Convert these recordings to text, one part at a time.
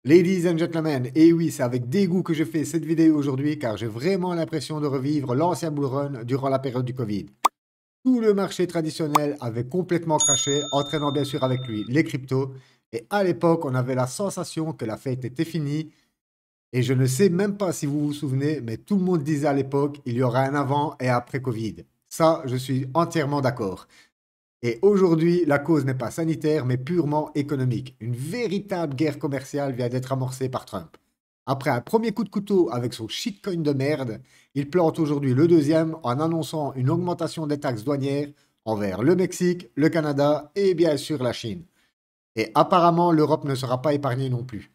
Ladies and gentlemen, et oui, c'est avec dégoût que je fais cette vidéo aujourd'hui car j'ai vraiment l'impression de revivre l'ancien bull run durant la période du Covid. Tout le marché traditionnel avait complètement craché, entraînant bien sûr avec lui les cryptos. Et à l'époque, on avait la sensation que la fête était finie. Et je ne sais même pas si vous vous souvenez, mais tout le monde disait à l'époque, il y aura un avant et après Covid. Ça, je suis entièrement d'accord. Et aujourd'hui, la cause n'est pas sanitaire, mais purement économique. Une véritable guerre commerciale vient d'être amorcée par Trump. Après un premier coup de couteau avec son shitcoin de merde, il plante aujourd'hui le deuxième en annonçant une augmentation des taxes douanières envers le Mexique, le Canada et bien sûr la Chine. Et apparemment, l'Europe ne sera pas épargnée non plus.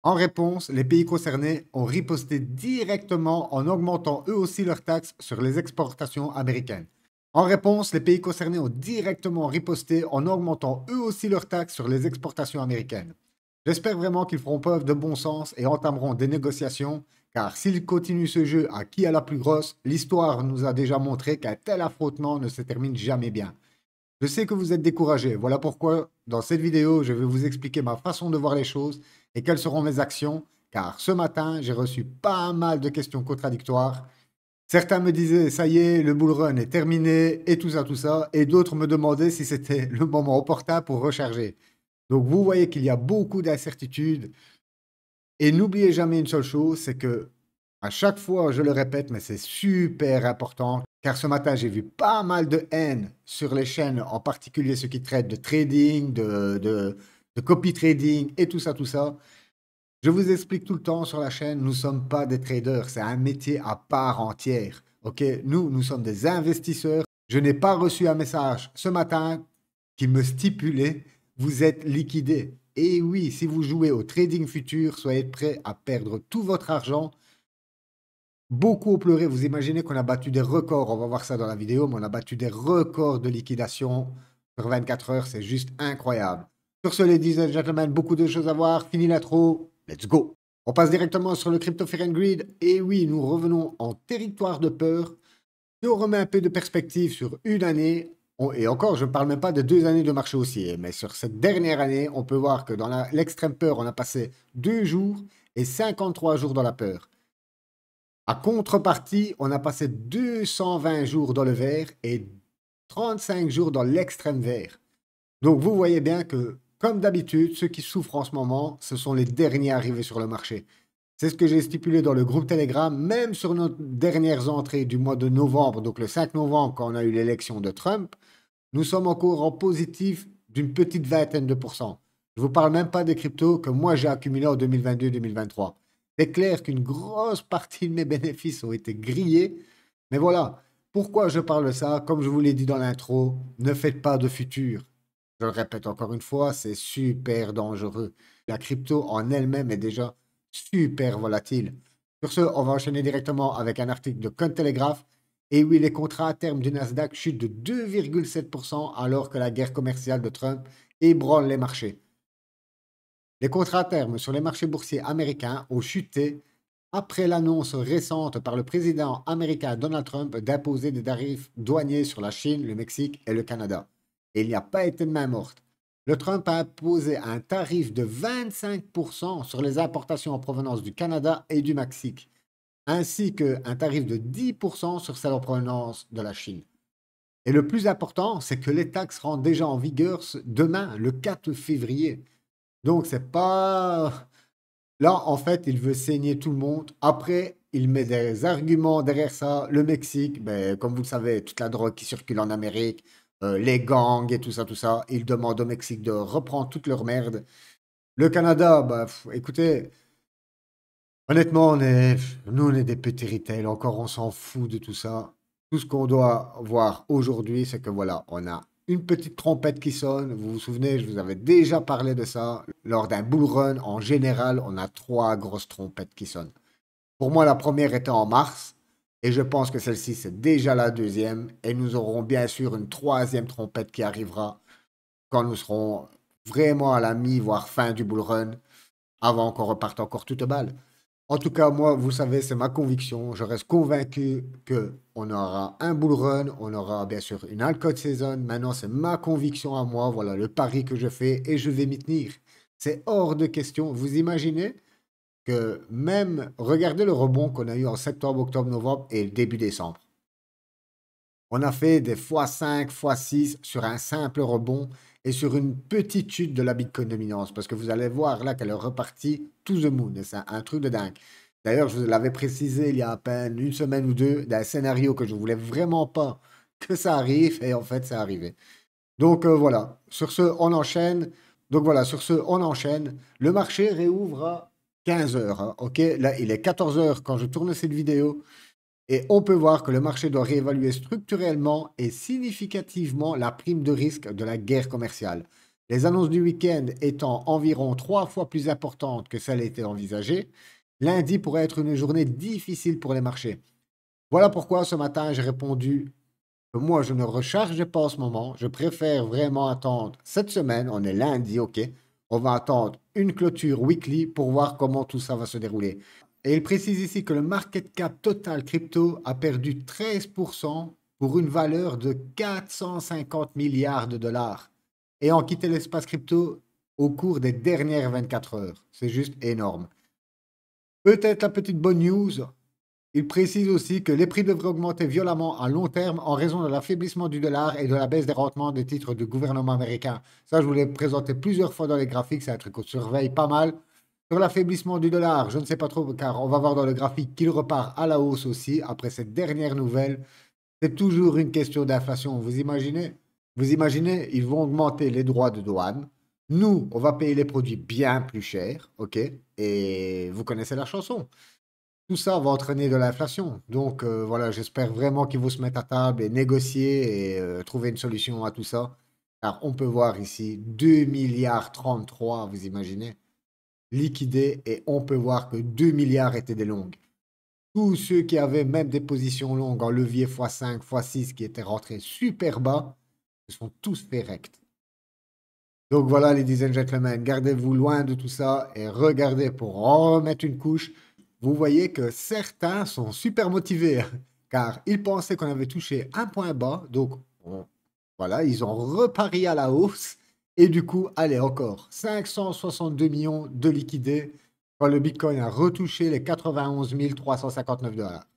En réponse, les pays concernés ont riposté directement en augmentant eux aussi leurs taxes sur les exportations américaines. En réponse, les pays concernés ont directement riposté en augmentant eux aussi leurs taxes sur les exportations américaines. J'espère vraiment qu'ils feront preuve de bon sens et entameront des négociations, car s'ils continuent ce jeu à qui a la plus grosse, l'histoire nous a déjà montré qu'un tel affrontement ne se termine jamais bien. Je sais que vous êtes découragés, voilà pourquoi dans cette vidéo, je vais vous expliquer ma façon de voir les choses et quelles seront mes actions, car ce matin, j'ai reçu pas mal de questions contradictoires. Certains me disaient, ça y est, le bull run est terminé, et tout ça, et d'autres me demandaient si c'était le moment opportun pour recharger. Donc vous voyez qu'il y a beaucoup d'incertitudes, et n'oubliez jamais une seule chose, c'est que à chaque fois, je le répète, mais c'est super important, car ce matin, j'ai vu pas mal de haine sur les chaînes, en particulier ceux qui traitent de trading, de copy trading et tout ça. Je vous explique tout le temps sur la chaîne, nous ne sommes pas des traders, c'est un métier à part entière. Ok, nous sommes des investisseurs. Je n'ai pas reçu un message ce matin qui me stipulait vous êtes liquidé. Et oui, si vous jouez au trading futur, soyez prêts à perdre tout votre argent. Beaucoup ont pleuré. Vous imaginez qu'on a battu des records. On va voir ça dans la vidéo, mais on a battu des records de liquidation sur 24 heures. C'est juste incroyable. Sur ce, ladies and gentlemen, beaucoup de choses à voir. Fini l'intro. Let's go. On passe directement sur le Crypto Fear and Greed. Et oui, nous revenons en territoire de peur. Si on remet un peu de perspective sur une année, et encore, je ne parle même pas de 2 années de marché haussier, mais sur cette dernière année, on peut voir que dans l'extrême peur, on a passé 2 jours et 53 jours dans la peur. À contrepartie, on a passé 220 jours dans le vert et 35 jours dans l'extrême vert. Donc vous voyez bien que, comme d'habitude, ceux qui souffrent en ce moment, ce sont les derniers arrivés sur le marché. C'est ce que j'ai stipulé dans le groupe Telegram, même sur nos dernières entrées du mois de novembre, donc le 5 novembre, quand on a eu l'élection de Trump, nous sommes encore en positif d'une petite vingtaine de pourcents. Je ne vous parle même pas des cryptos que moi j'ai accumulés en 2022-2023. C'est clair qu'une grosse partie de mes bénéfices ont été grillés, mais voilà, pourquoi je parle de ça? Comme je vous l'ai dit dans l'intro, ne faites pas de futur. Je le répète encore une fois, c'est super dangereux. La crypto en elle-même est déjà super volatile. Sur ce, on va enchaîner directement avec un article de Cointelegraph. Et oui, les contrats à terme du Nasdaq chutent de 2,7% alors que la guerre commerciale de Trump ébranle les marchés. Les contrats à terme sur les marchés boursiers américains ont chuté après l'annonce récente par le président américain Donald Trump d'imposer des tarifs douaniers sur la Chine, le Mexique et le Canada. Et il n'y a pas été de main morte. Le Trump a imposé un tarif de 25% sur les importations en provenance du Canada et du Mexique, ainsi qu'un tarif de 10% sur celles en provenance de la Chine. Et le plus important, c'est que les taxes rentrent déjà en vigueur demain, le 4 février. Donc, c'est pas. Là, en fait, il veut saigner tout le monde. Après, il met des arguments derrière ça. Le Mexique, ben, comme vous le savez, toute la drogue qui circule en Amérique, les gangs et tout ça. Il demande au Mexique de reprendre toute leur merde. Le Canada, bah, écoutez, honnêtement, nous, on est des petits retail. Encore, on s'en fout de tout ça. Tout ce qu'on doit voir aujourd'hui, c'est que voilà, on a une petite trompette qui sonne. Vous vous souvenez, je vous avais déjà parlé de ça. Lors d'un bull run, en général, on a trois grosses trompettes qui sonnent. Pour moi, la première était en mars. Et je pense que celle-ci, c'est déjà la deuxième. Et nous aurons bien sûr une troisième trompette qui arrivera quand nous serons vraiment à la mi, voire fin du bull run, avant qu'on reparte encore toute balle. En tout cas, moi, vous savez, c'est ma conviction. Je reste convaincu qu'on aura un bull run, on aura bien sûr une altcoin saison. Maintenant, c'est ma conviction à moi. Voilà le pari que je fais et je vais m'y tenir. C'est hors de question. Vous imaginez que même, regardez le rebond qu'on a eu en septembre, octobre, novembre et début décembre. On a fait des x5, x6 sur un simple rebond et sur une petite chute de la Bitcoin dominance. Parce que vous allez voir là qu'elle est repartie to the moon. C'est un truc de dingue. D'ailleurs, je vous l'avais précisé il y a à peine une semaine ou deux d'un scénario que je ne voulais vraiment pas que ça arrive. Et en fait, c'est arrivé. Donc voilà, sur ce, on enchaîne. Donc voilà, sur ce, on enchaîne. Le marché réouvre à 15 heures. Hein, ok, là, il est 14 heures quand je tourne cette vidéo. Et on peut voir que le marché doit réévaluer structurellement et significativement la prime de risque de la guerre commerciale. Les annonces du week-end étant environ 3 fois plus importantes que celles étaient envisagées, lundi pourrait être une journée difficile pour les marchés. Voilà pourquoi ce matin j'ai répondu que moi je ne rechargeais pas en ce moment. Je préfère vraiment attendre cette semaine. On est lundi, ok. On va attendre une clôture weekly pour voir comment tout ça va se dérouler. Et il précise ici que le market cap total crypto a perdu 13% pour une valeur de 450 milliards de dollars ayant quitté l'espace crypto au cours des dernières 24 heures. C'est juste énorme. Peut-être la petite bonne news, il précise aussi que les prix devraient augmenter violemment à long terme en raison de l'affaiblissement du dollar et de la baisse des rendements des titres du gouvernement américain. Ça, je vous l'ai présenté plusieurs fois dans les graphiques, c'est un truc qu'on surveille pas mal. Sur l'affaiblissement du dollar, je ne sais pas trop, car on va voir dans le graphique qu'il repart à la hausse aussi après cette dernière nouvelle. C'est toujours une question d'inflation, vous imaginez? Vous imaginez, ils vont augmenter les droits de douane. Nous, on va payer les produits bien plus chers, ok? Et vous connaissez la chanson. Tout ça va entraîner de l'inflation. Donc voilà, j'espère vraiment qu'ils vont se mettre à table et négocier et trouver une solution à tout ça. Car on peut voir ici 2 milliards 33, vous imaginez, liquidés et on peut voir que 2 milliards étaient des longues. Tous ceux qui avaient même des positions longues en levier x5, x6 qui étaient rentrés super bas, se sont tous fait rect. Donc voilà, ladies and gentlemen, gardez-vous loin de tout ça et regardez pour en remettre une couche. Vous voyez que certains sont super motivés hein, car ils pensaient qu'on avait touché un point bas. Donc voilà, ils ont repari à la hausse. Et du coup, allez, encore 562 millions de liquidés quand le Bitcoin a retouché les 91 359 dollars.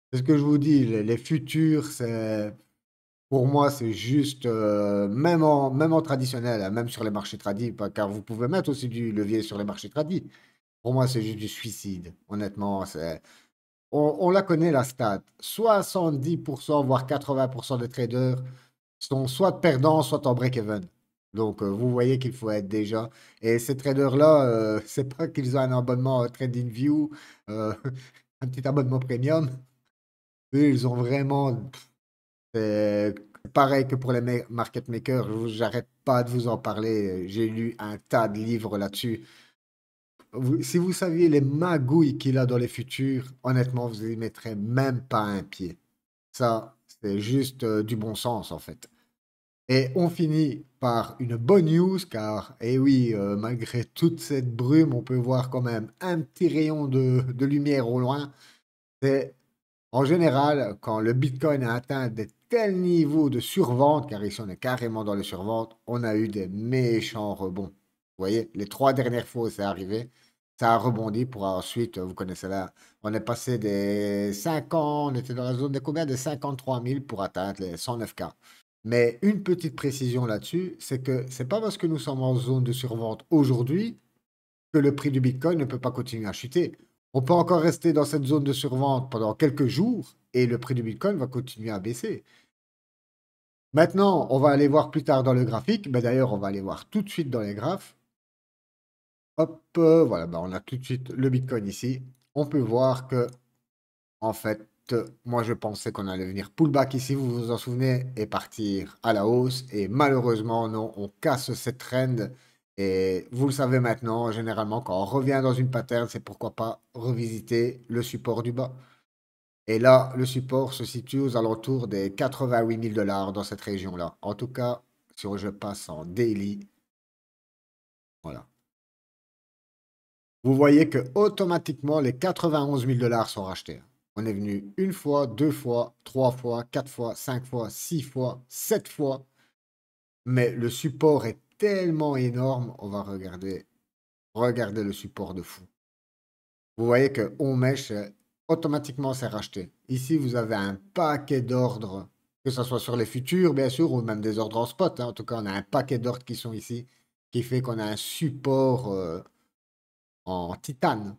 C'est ce que je vous dis, les futurs, c'est pour moi, c'est juste, même en traditionnel, hein, même sur les marchés tradis, car vous pouvez mettre aussi du levier sur les marchés tradis. Pour moi, c'est juste du suicide. Honnêtement, on la connaît, la stat. 70%, voire 80% des traders sont soit perdants, soit en break-even. Donc, vous voyez qu'il faut être déjà. Et ces traders-là, c'est pas qu'ils ont un abonnement TradingView, euh, un petit abonnement premium. Eux, ils ont vraiment. C'est pareil que pour les market makers, j'arrête pas de vous en parler. J'ai lu un tas de livres là-dessus. Si vous saviez les magouilles qu'il a dans les futurs, honnêtement, vous n'y mettrez même pas un pied. Ça, c'est juste du bon sens en fait. Et on finit par une bonne news, car, eh oui, malgré toute cette brume, on peut voir quand même un petit rayon de lumière au loin. C'est en général, quand le Bitcoin a atteint de tels niveaux de survente, car ici on est carrément dans les surventes, on a eu des méchants rebonds. Vous voyez, les 3 dernières fois où c'est arrivé, ça a rebondi pour ensuite, vous connaissez là, on est passé des 50, on était dans la zone de combien? De 53 000 pour atteindre les 109K. Mais une petite précision là-dessus, c'est que c'est pas parce que nous sommes en zone de survente aujourd'hui que le prix du Bitcoin ne peut pas continuer à chuter. On peut encore rester dans cette zone de survente pendant quelques jours et le prix du Bitcoin va continuer à baisser. Maintenant, on va aller voir plus tard dans le graphique, mais d'ailleurs, on va aller voir tout de suite dans les graphes. Hop, voilà, on a tout de suite le Bitcoin ici. On peut voir que, en fait, moi je pensais qu'on allait venir pullback ici, vous vous en souvenez, et partir à la hausse. Et malheureusement, non, on casse cette trend. Et vous le savez maintenant, généralement, quand on revient dans une pattern, c'est pourquoi pas revisiter le support du bas. Et là, le support se situe aux alentours des 88 000 dollars dans cette région-là. En tout cas, si je passe en daily, voilà. Vous voyez que automatiquement, les 91 000 dollars sont rachetés. On est venu une fois, 2 fois, 3 fois, 4 fois, 5 fois, 6 fois, 7 fois. Mais le support est tellement énorme. On va regarder. Regardez le support de fou. Vous voyez que On Mèche, automatiquement, c'est racheté. Ici, vous avez un paquet d'ordres, que ce soit sur les futurs, bien sûr, ou même des ordres en spot, hein. En tout cas, on a un paquet d'ordres qui sont ici, qui fait qu'on a un support en titane.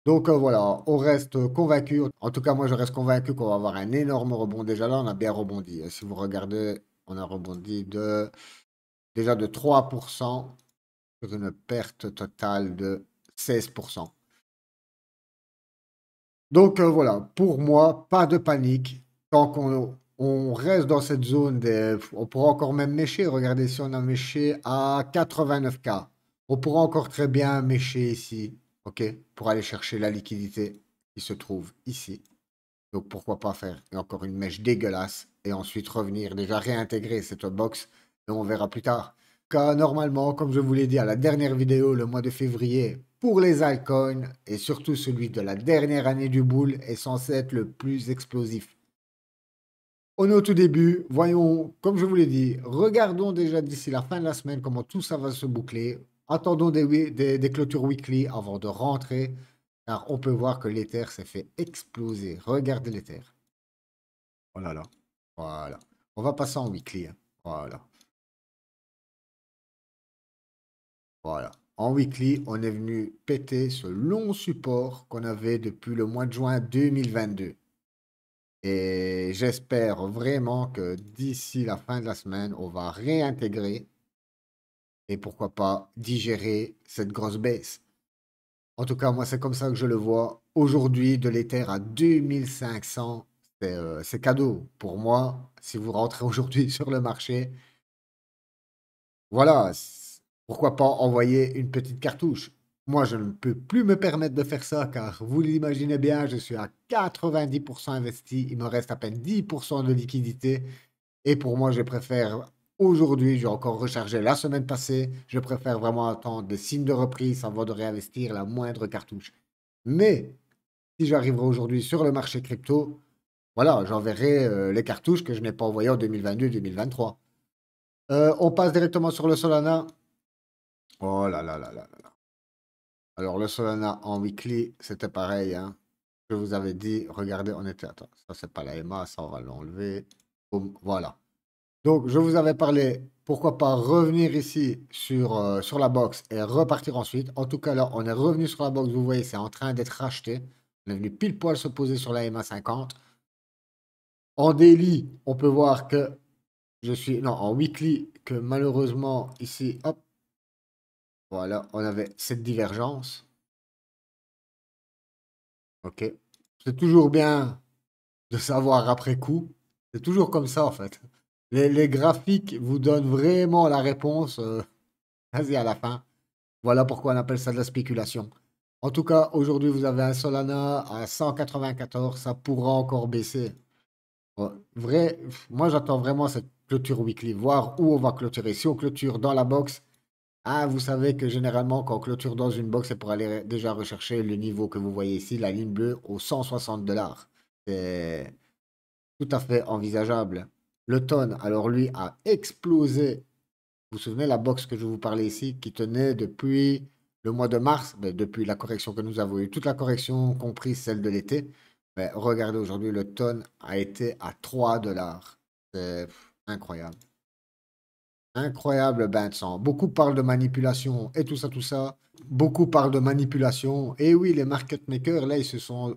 Donc voilà, on reste convaincu. En tout cas, moi, je reste convaincu qu'on va avoir un énorme rebond. Déjà là, on a bien rebondi. Si vous regardez, on a rebondi déjà de 3% sur une perte totale de 16%. Donc voilà, pour moi, pas de panique. Tant qu'on reste dans cette zone, on pourra encore même mécher. Regardez, si on a méché à 89K, on pourra encore très bien mécher ici, ok, pour aller chercher la liquidité qui se trouve ici. Donc pourquoi pas faire encore une mèche dégueulasse et ensuite revenir déjà réintégrer cette box et on verra plus tard. Car normalement, comme je vous l'ai dit à la dernière vidéo, le mois de février, pour les altcoins, et surtout celui de la dernière année du bull, est censé être le plus explosif. On est au tout début, voyons, comme je vous l'ai dit, regardons déjà d'ici la fin de la semaine comment tout ça va se boucler. Attendons des clôtures weekly avant de rentrer, car on peut voir que l'Ether s'est fait exploser. Regardez l'Ether. Oh là là, voilà. On va passer en weekly, hein. Voilà. Voilà. En weekly, on est venu péter ce long support qu'on avait depuis le mois de juin 2022. Et j'espère vraiment que d'ici la fin de la semaine, on va réintégrer et pourquoi pas digérer cette grosse baisse. En tout cas, moi, c'est comme ça que je le vois. Aujourd'hui, de l'Ether à 2500, c'est cadeau. Pour moi, si vous rentrez aujourd'hui sur le marché, voilà, pourquoi pas envoyer une petite cartouche? Moi, je ne peux plus me permettre de faire ça car vous l'imaginez bien, je suis à 90% investi, il me reste à peine 10% de liquidité et pour moi, je préfère aujourd'hui, j'ai encore rechargé la semaine passée, je préfère vraiment attendre des signes de reprise avant de réinvestir la moindre cartouche. Mais si j'arriverai aujourd'hui sur le marché crypto, voilà, j'enverrai les cartouches que je n'ai pas envoyées en 2022-2023. On passe directement sur le Solana. Oh là là là là là là. Alors, le Solana en weekly, c'était pareil, hein. Je vous avais dit, regardez, on était. Attends, ça, c'est pas la MA, ça, on va l'enlever. Boum, voilà. Donc, je vous avais parlé, pourquoi pas revenir ici sur la box et repartir ensuite. En tout cas, là, on est revenu sur la box, vous voyez, c'est en train d'être racheté. On est venu pile poil se poser sur la MA 50. En daily, on peut voir que je suis. Non, en weekly, que malheureusement, ici, hop, voilà, on avait cette divergence. Ok. C'est toujours bien de savoir après coup. C'est toujours comme ça, en fait. Les graphiques vous donnent vraiment la réponse quasi à la fin. Voilà pourquoi on appelle ça de la spéculation. En tout cas, aujourd'hui, vous avez un Solana à 194. Ça pourra encore baisser. Ouais, vrai, moi, j'attends vraiment cette clôture weekly, voir où on va clôturer. Si on clôture dans la box, ah, vous savez que généralement, quand on clôture dans une box, c'est pour aller déjà rechercher le niveau que vous voyez ici, la ligne bleue, aux 160 $. C'est tout à fait envisageable. Le tonne, alors lui, a explosé. Vous vous souvenez la box que je vous parlais ici, qui tenait depuis le mois de mars, ben, depuis la correction que nous avons eue, toute la correction, compris celle de l'été. Ben, regardez, aujourd'hui, le tonne a été à 3 $. C'est incroyable. Incroyable bain de sang. Beaucoup parlent de manipulation et tout ça, tout ça. Beaucoup parlent de manipulation. Et oui, les market makers, là, ils se sont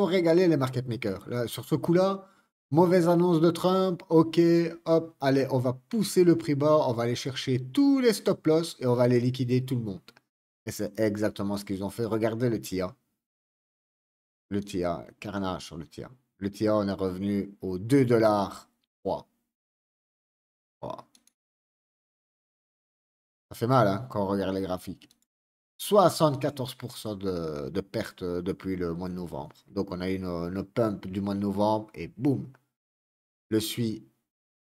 régalés, les market makers. Là, sur ce coup-là, mauvaise annonce de Trump. Ok, hop, allez, on va pousser le prix bas, on va aller chercher tous les stop loss et on va aller liquider tout le monde. Et c'est exactement ce qu'ils ont fait. Regardez le TIA. Le TIA, carnage sur le TIA. Le TIA, on est revenu aux 2 $. Wow. Ça fait mal hein, quand on regarde les graphiques. 74% de perte depuis le mois de novembre. Donc on a eu une pump du mois de novembre et boum, le SUI,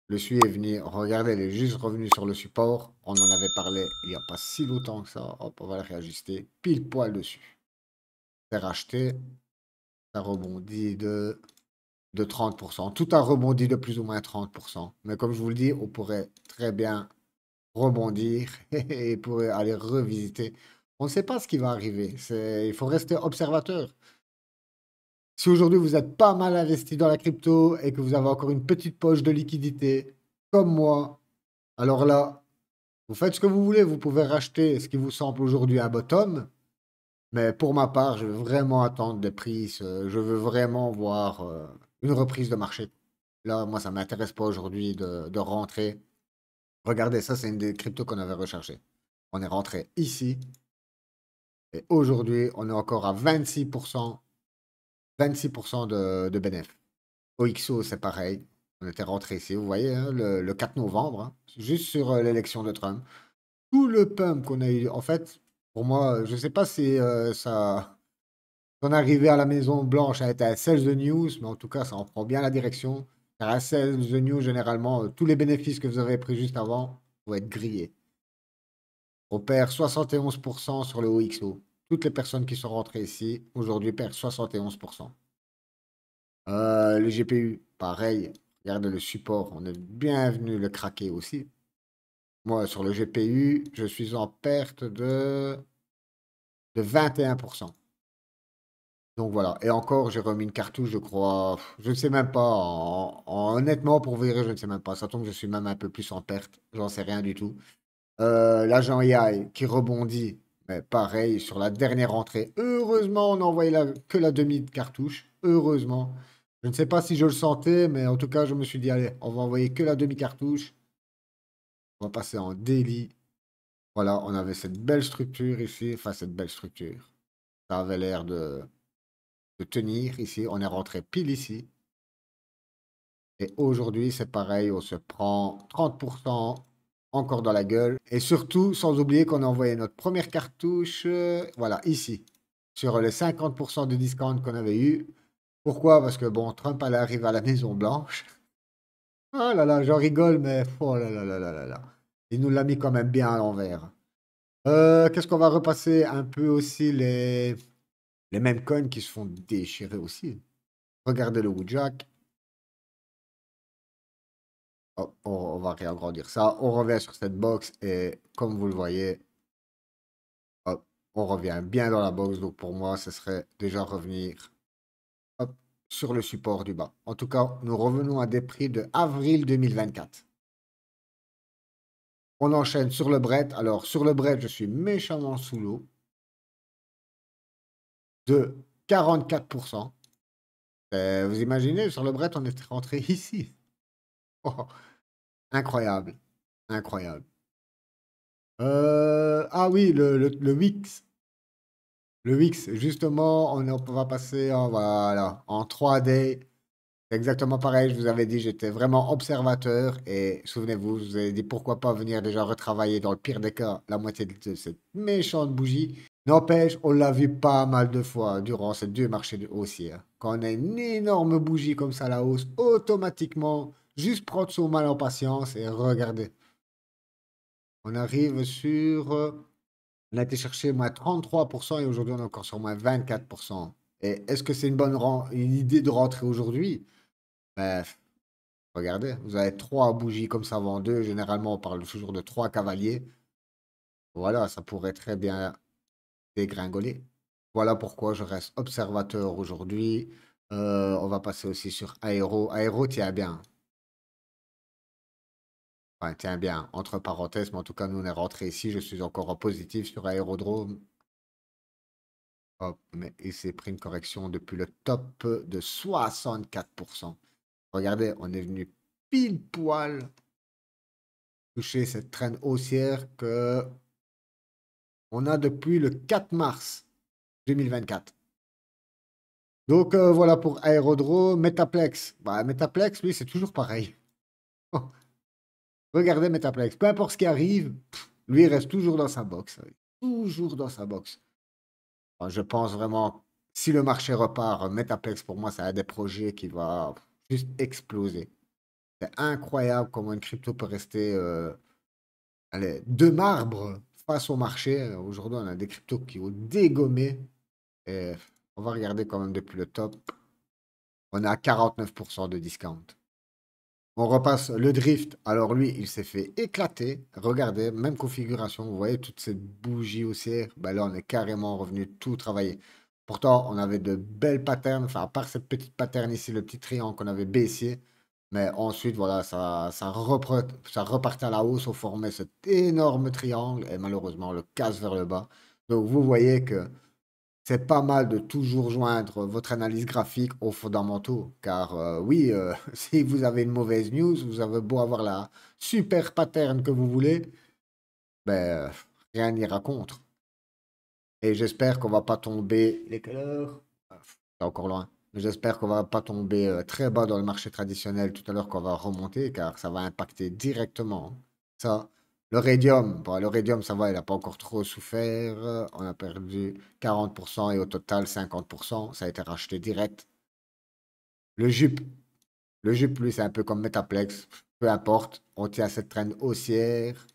le SUI est venu, regardez, il est juste revenu sur le support. On en avait parlé il n'y a pas si longtemps que ça. Hop, on va le réajuster pile poil dessus. C'est racheté, ça rebondit de de 30%. Tout a rebondi de plus ou moins 30%. Mais comme je vous le dis, on pourrait très bien rebondir et pourrait aller revisiter. On ne sait pas ce qui va arriver. Il faut rester observateur. Si aujourd'hui vous êtes pas mal investi dans la crypto et que vous avez encore une petite poche de liquidité, comme moi, alors là, vous faites ce que vous voulez. Vous pouvez racheter ce qui vous semble aujourd'hui un bottom. Mais pour ma part, je veux vraiment attendre des prix. Je veux vraiment voir une reprise de marché. Là, moi, ça ne m'intéresse pas aujourd'hui de rentrer. Regardez, ça, c'est une des cryptos qu'on avait recherché. On est rentré ici. Et aujourd'hui, on est encore à 26%, 26% de bénéfice. OXO, c'est pareil. On était rentré ici, vous voyez, hein, le 4 novembre, hein, juste sur l'élection de Trump. Tout le pump qu'on a eu, en fait, pour moi, je ne sais pas si son arrivée à la Maison Blanche a été à sell the news, mais en tout cas, ça en prend bien la direction. Car à sell the news, généralement, tous les bénéfices que vous avez pris juste avant vont être grillés. On perd 71% sur le OXO. Toutes les personnes qui sont rentrées ici, aujourd'hui, perdent 71%. Le GPU, pareil. Regardez le support. On est bienvenu le craquer aussi. Moi, sur le GPU, je suis en perte de 21%. Donc voilà. Et encore, j'ai remis une cartouche, je crois. Je ne sais même pas. Honnêtement, pour vous dire, je ne sais même pas. Ça tombe, je suis même un peu plus en perte. J'en sais rien du tout. L'agent AI qui rebondit. Mais pareil, sur la dernière entrée. Heureusement, on a envoyé que la demi-cartouche. Heureusement. Je ne sais pas si je le sentais, mais en tout cas, je me suis dit, allez, on va envoyer que la demi-cartouche. On va passer en daily. Voilà, on avait cette belle structure ici. Enfin, cette belle structure. Ça avait l'air de tenir ici. On est rentré pile ici. Et aujourd'hui, c'est pareil, on se prend 30% encore dans la gueule. Et surtout, sans oublier qu'on a envoyé notre première cartouche, voilà, ici, sur les 50% de discount qu'on avait eu. Pourquoi? Parce que, bon, Trump allait arriver à la Maison Blanche. Oh là là, j'en rigole, mais oh là là là là là là. Il nous l'a mis quand même bien à l'envers. Qu'est-ce qu'on va repasser un peu aussi les mêmes coins qui se font déchirer aussi. Regardez le Woodjack. Hop, on va réagrandir ça. On revient sur cette box et comme vous le voyez, hop, on revient bien dans la box. Donc pour moi, ce serait déjà revenir hop, sur le support du bas. En tout cas, nous revenons à des prix de avril 2024. On enchaîne sur le Brett. Alors sur le Brett, je suis méchamment sous l'eau de 44%. Vous imaginez, sur le Brett, on est rentré ici. Oh, incroyable. Incroyable. Ah oui, le Wix. Le Wix, justement, on va passer voilà, en 3D. C'est exactement pareil, je vous avais dit, j'étais vraiment observateur. Et souvenez-vous, je vous ai dit pourquoi pas venir déjà retravailler dans le pire des cas la moitié de cette méchante bougie. N'empêche, on l'a vu pas mal de fois durant ces deux marchés haussiers. Quand on a une énorme bougie comme ça à la hausse, automatiquement, juste prendre son mal en patience et regarder. On arrive sur on a été chercher moins 33% et aujourd'hui on est encore sur moins 24%. Et est-ce que c'est une idée de rentrer aujourd'hui? Bref, regardez, vous avez trois bougies comme ça avant deux. Généralement, on parle toujours de trois cavaliers. Voilà, ça pourrait très bien dégringoler. Voilà pourquoi je reste observateur aujourd'hui. On va passer aussi sur Aéro. Aéro tient bien. Enfin, tient bien, entre parenthèses, mais en tout cas, nous on est rentré ici. Je suis encore en positif sur Aérodrome. Hop, mais il s'est pris une correction depuis le top de 64%. Regardez, on est venu pile poil toucher cette traîne haussière que on a depuis le 4 mars 2024. Donc voilà pour Aérodrome, Metaplex. Bah, Metaplex, lui, c'est toujours pareil. Regardez Metaplex, peu importe ce qui arrive, lui, il reste toujours dans sa box. Toujours dans sa box. Enfin, je pense vraiment, si le marché repart, Metaplex, pour moi, c'est un des projets qui va juste exploser. C'est incroyable comment une crypto peut rester allez, de marbre face au marché. Aujourd'hui, on a des cryptos qui ont dégommé. Et on va regarder quand même depuis le top. On est à 49% de discount. On repasse le drift. Alors lui, il s'est fait éclater. Regardez, même configuration. Vous voyez toutes ces bougies haussières. Ben là, on est carrément revenu tout travailler. Pourtant, on avait de belles patterns. Enfin, à part cette petite pattern ici, le petit triangle qu'on avait baissier. Mais ensuite, voilà, ça repartait à la hausse. On formait cet énorme triangle. Et malheureusement, on le casse vers le bas. Donc, vous voyez que c'est pas mal de toujours joindre votre analyse graphique aux fondamentaux, car oui, si vous avez une mauvaise news, vous avez beau avoir la super pattern que vous voulez, ben rien n'ira contre. Et j'espère qu'on va pas tomber. Les quelle heure? C'est encore loin. J'espère qu'on va pas tomber très bas dans le marché traditionnel tout à l'heure, qu'on va remonter, car ça va impacter directement ça. Le radium, bon, le radium, ça va, il n'a pas encore trop souffert. On a perdu 40% et au total 50%. Ça a été racheté direct. Le jupe, le jupe, lui, c'est un peu comme Metaplex. Peu importe, on tient cette traîne haussière.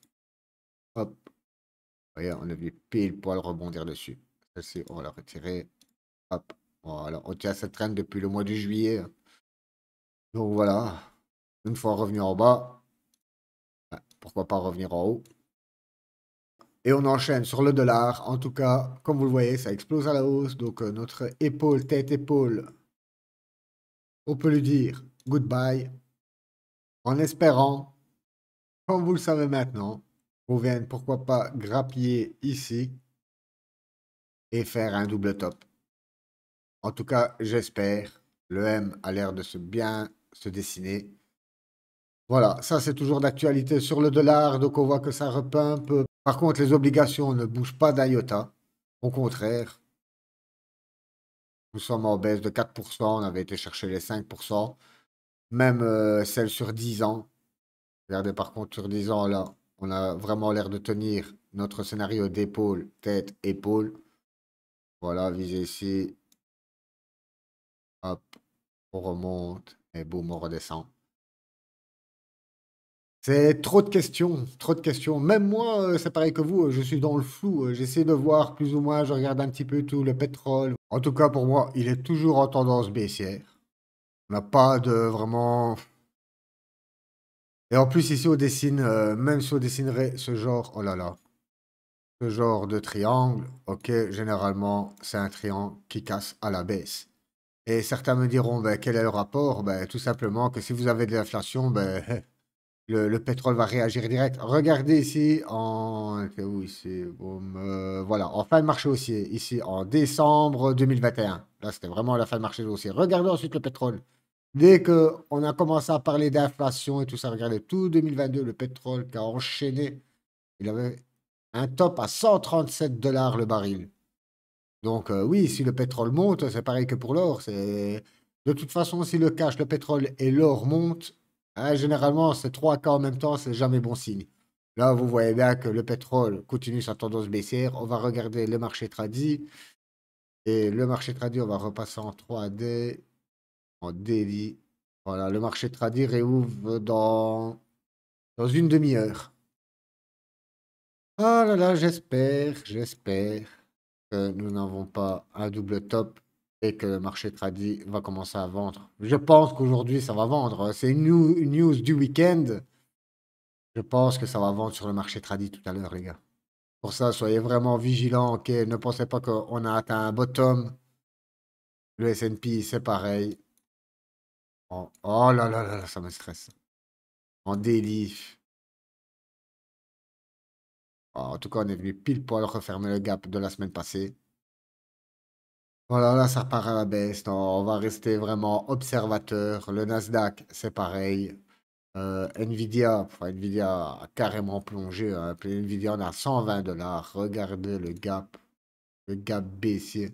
Hop, vous voyez, on a vu pile poil rebondir dessus. Celle-ci, on va la retirer. Hop, voilà, on tient cette traîne depuis le mois de juillet. Donc voilà, une fois revenu en bas, pourquoi pas revenir en haut. Et on enchaîne sur le dollar. En tout cas, comme vous le voyez, ça explose à la hausse. Donc notre épaule, tête-épaule, on peut lui dire goodbye en espérant, comme vous le savez maintenant, qu'on vienne pourquoi pas grappiller ici et faire un double top. En tout cas, j'espère. Le M a l'air de bien se dessiner. Voilà, ça c'est toujours d'actualité sur le dollar, donc on voit que ça repumpe. Par contre, les obligations ne bougent pas d'un iota. Au contraire, nous sommes en baisse de 4%, on avait été chercher les 5%. Même celle sur 10 ans. Regardez par contre sur 10 ans là, on a vraiment l'air de tenir notre scénario d'épaule, tête, épaule. Voilà, visez ici. Hop, on remonte et boum, on redescend. C'est trop de questions, trop de questions. Même moi, c'est pareil que vous, je suis dans le flou. J'essaie de voir plus ou moins, je regarde un petit peu tout le pétrole. En tout cas, pour moi, il est toujours en tendance baissière. On n'a pas de vraiment. Et en plus, ici, on dessine, même si on dessinerait ce genre, oh là là, ce genre de triangle, ok, généralement, c'est un triangle qui casse à la baisse. Et certains me diront, ben, quel est le rapport? Ben, tout simplement que si vous avez de l'inflation, ben, le pétrole va réagir direct. Regardez ici, c'est où ici? Boum, voilà, en fin de marché haussier, ici, en décembre 2021. Là, c'était vraiment la fin de marché haussier. Regardez ensuite le pétrole. Dès qu'on a commencé à parler d'inflation et tout ça, regardez, tout 2022, le pétrole qui a enchaîné, il avait un top à 137 dollars le baril. Donc oui, si le pétrole monte, c'est pareil que pour l'or. De toute façon, si le cash, le pétrole et l'or montent, hein, généralement, c'est trois cas en même temps, c'est jamais bon signe. Là, vous voyez bien que le pétrole continue sa tendance baissière. On va regarder le marché tradi. Et le marché tradi, on va repasser en 3D, en daily. Voilà, le marché tradi réouvre dans une demi-heure. Ah là là, j'espère que nous n'avons pas un double top et que le marché tradi va commencer à vendre. Je pense qu'aujourd'hui, ça va vendre. C'est une news du week-end. Je pense que ça va vendre sur le marché tradi tout à l'heure, les gars. Pour ça, soyez vraiment vigilants. Ok, ne pensez pas qu'on a atteint un bottom. Le S&P, c'est pareil. Oh là là là là, ça me stresse. En daily. En tout cas, on est venu pile poil refermer le gap de la semaine passée. Voilà, là, ça repart à la baisse. Non, on va rester vraiment observateur. Le Nasdaq, c'est pareil. Nvidia, enfin, Nvidia a carrément plongé, hein. Puis Nvidia, on a 120 dollars. Regardez le gap baissier.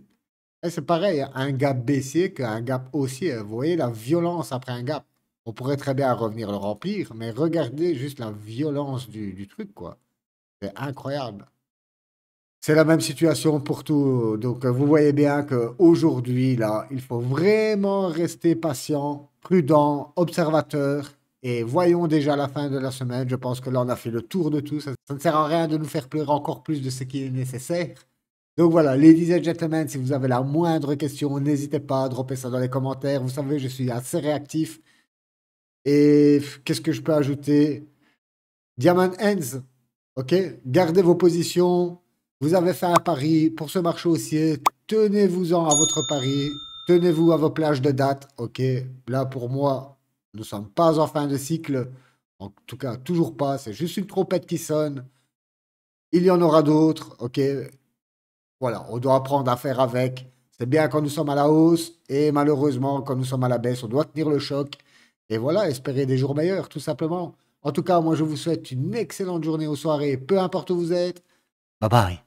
Et c'est pareil, hein, un gap baissier qu'un gap haussier. Vous voyez la violence après un gap. On pourrait très bien revenir le remplir, mais regardez juste la violence du truc, quoi. C'est incroyable. C'est la même situation pour tout. Donc, vous voyez bien qu'aujourd'hui, là, il faut vraiment rester patient, prudent, observateur. Et voyons déjà la fin de la semaine. Je pense que là, on a fait le tour de tout. Ça ne sert à rien de nous faire pleurer encore plus de ce qui est nécessaire. Donc voilà, ladies and gentlemen, si vous avez la moindre question, n'hésitez pas à dropper ça dans les commentaires. Vous savez, je suis assez réactif. Et qu'est-ce que je peux ajouter? Diamond Hands, ok? Gardez vos positions. Vous avez fait un pari pour ce marché haussier. Tenez-vous-en à votre pari. Tenez-vous à vos plages de date, ok? Là, pour moi, nous ne sommes pas en fin de cycle. En tout cas, toujours pas. C'est juste une trompette qui sonne. Il y en aura d'autres, ok? Voilà, on doit apprendre à faire avec. C'est bien quand nous sommes à la hausse et malheureusement, quand nous sommes à la baisse, on doit tenir le choc. Et voilà, espérer des jours meilleurs, tout simplement. En tout cas, moi, je vous souhaite une excellente journée ou soirée, peu importe où vous êtes. Bye bye.